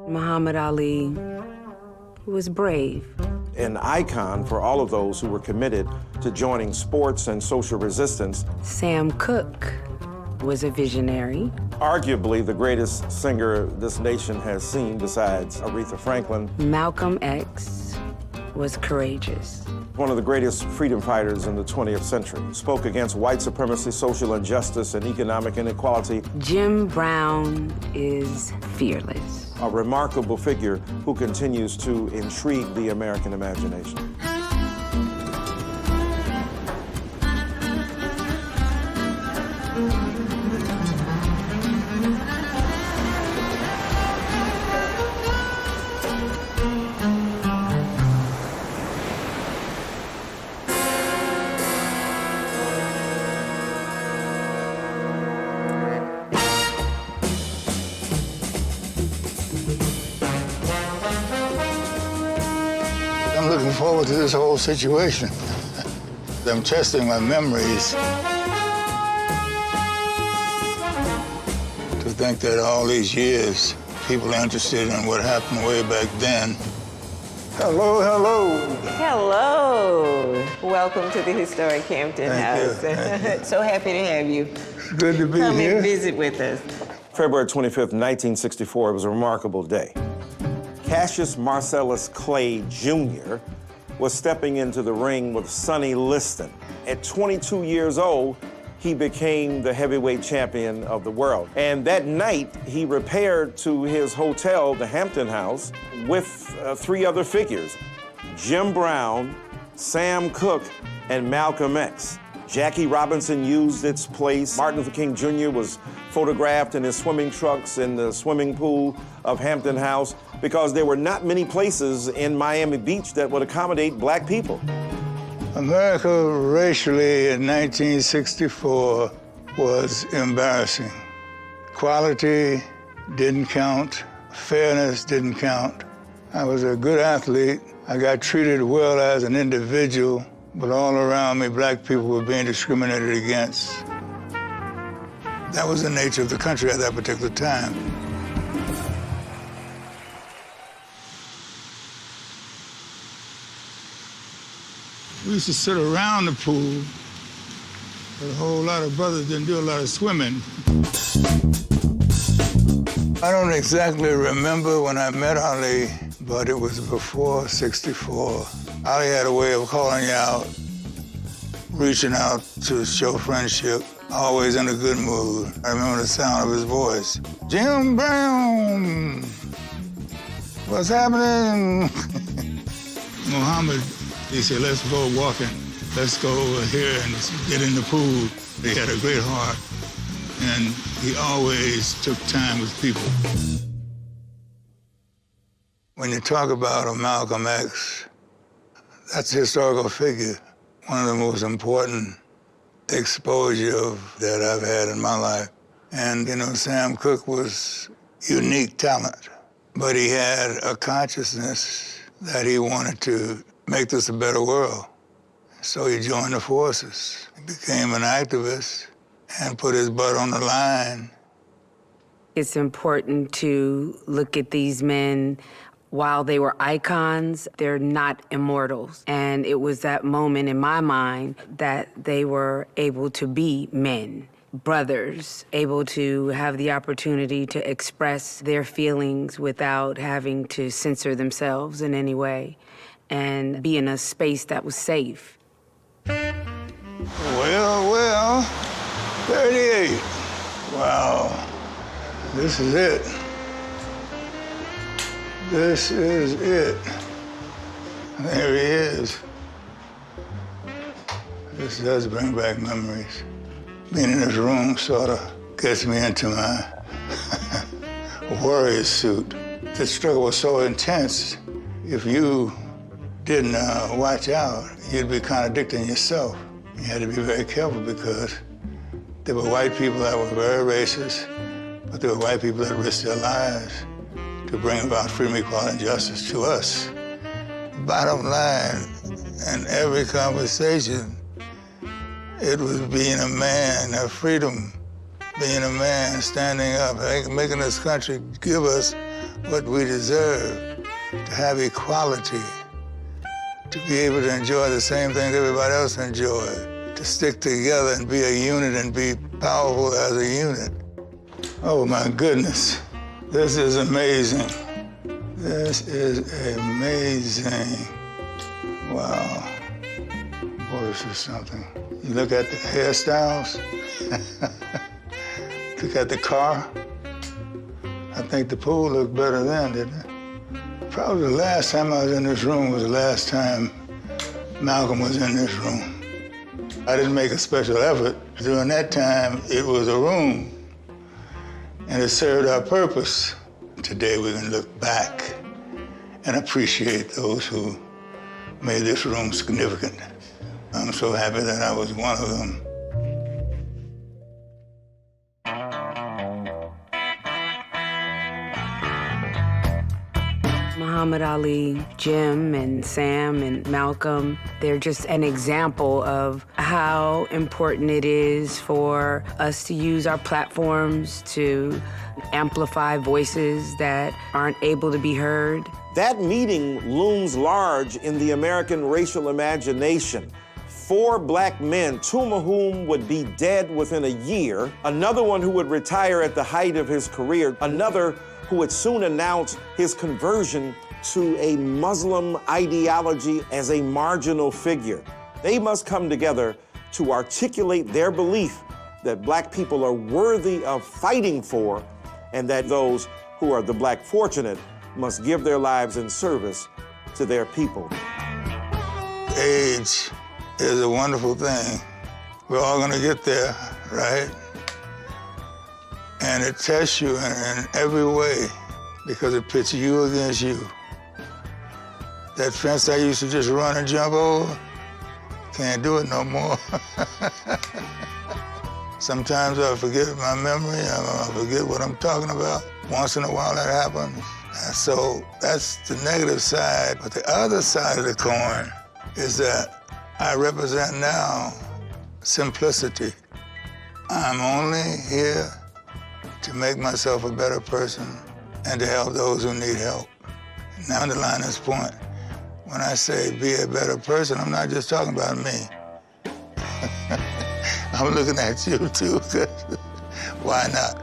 Muhammad Ali was brave. An icon for all of those who were committed to joining sports and social resistance. Sam Cooke was a visionary. Arguably the greatest singer this nation has seen besides Aretha Franklin. Malcolm X was courageous. One of the greatest freedom fighters in the 20th century. Spoke against white supremacy, social injustice, and economic inequality. Jim Brown is fearless. A remarkable figure who continues to intrigue the American imagination. I'm looking forward to this whole situation. I'm testing my memories. To think that all these years, people are interested in what happened way back then. Hello, hello. Hello. Welcome to the historic Hampton House. Thank you. So happy to have you. It's good to be Come here. and visit with us. February 25th, 1964, was a remarkable day. Cassius Marcellus Clay Jr. was stepping into the ring with Sonny Liston. At 22 years old, he became the heavyweight champion of the world. And that night, he repaired to his hotel, the Hampton House, with three other figures: Jim Brown, Sam Cooke, and Malcolm X. Jackie Robinson used its place. Martin Luther King Jr. was photographed in his swimming trunks in the swimming pool of Hampton House because there were not many places in Miami Beach that would accommodate black people. America racially in 1964 was embarrassing. Equality didn't count. Fairness didn't count. I was a good athlete. I got treated well as an individual, but all around me, black people were being discriminated against. That was the nature of the country at that particular time. We used to sit around the pool, but a whole lot of brothers didn't do a lot of swimming. I don't exactly remember when I met Ali, but it was before '64. Ali had a way of calling you out, reaching out to show friendship, always in a good mood. I remember the sound of his voice. Jim Brown, what's happening? Muhammad, he said, let's go walking. Let's go over here and get in the pool. He had a great heart, and he always took time with people. When you talk about a Malcolm X, that's a historical figure, one of the most important exposure that I've had in my life. And, you know, Sam Cooke was unique talent, but he had a consciousness that he wanted to make this a better world. So he joined the forces. He became an activist and put his butt on the line. It's important to look at these men. While they were icons, they're not immortals. And it was that moment in my mind that they were able to be men, brothers, able to have the opportunity to express their feelings without having to censor themselves in any way, and be in a space that was safe. Well, 38. Wow, this is it. This is it. There he is. This does bring back memories. Being in this room sort of gets me into my warrior suit. The struggle was so intense, if you didn't watch out, you'd be contradicting yourself. You had to be very careful because there were white people that were very racist, but there were white people that risked their lives to bring about freedom, equality, and justice to us. Bottom line, in every conversation, it was being a man of freedom being a man, standing up, making this country give us what we deserve, to have equality, to be able to enjoy the same things everybody else enjoys, to stick together and be a unit and be powerful as a unit. Oh my goodness, this is amazing. This is amazing. Wow. Boy, this is something. You look at the hairstyles, look at the car. I think the pool looked better then, didn't it? Probably the last time I was in this room was the last time Malcolm was in this room. I didn't make a special effort. During that time, it was a room, and it served our purpose. Today, we can look back and appreciate those who made this room significant. I'm so happy that I was one of them. Muhammad Ali, Jim and Sam and Malcolm, they're just an example of how important it is for us to use our platforms to amplify voices that aren't able to be heard. That meeting looms large in the American racial imagination. 4 black men, 2 of whom would be dead within a year, another one who would retire at the height of his career, another who would soon announce his conversion to a Muslim ideology as a marginal figure. They must come together to articulate their belief that black people are worthy of fighting for, and that those who are the black fortunate must give their lives in service to their people. Age is a wonderful thing. We're all gonna get there, right? And it tests you in every way because it pits you against you. That fence I used to just run and jump over, can't do it no more. Sometimes I forget my memory, I forget what I'm talking about. Once in a while that happens. And so that's the negative side. But the other side of the coin is that I represent now simplicity. I'm only here to make myself a better person and to help those who need help. Now, underline this point. When I say be a better person, I'm not just talking about me. I'm looking at you too, 'cause why not?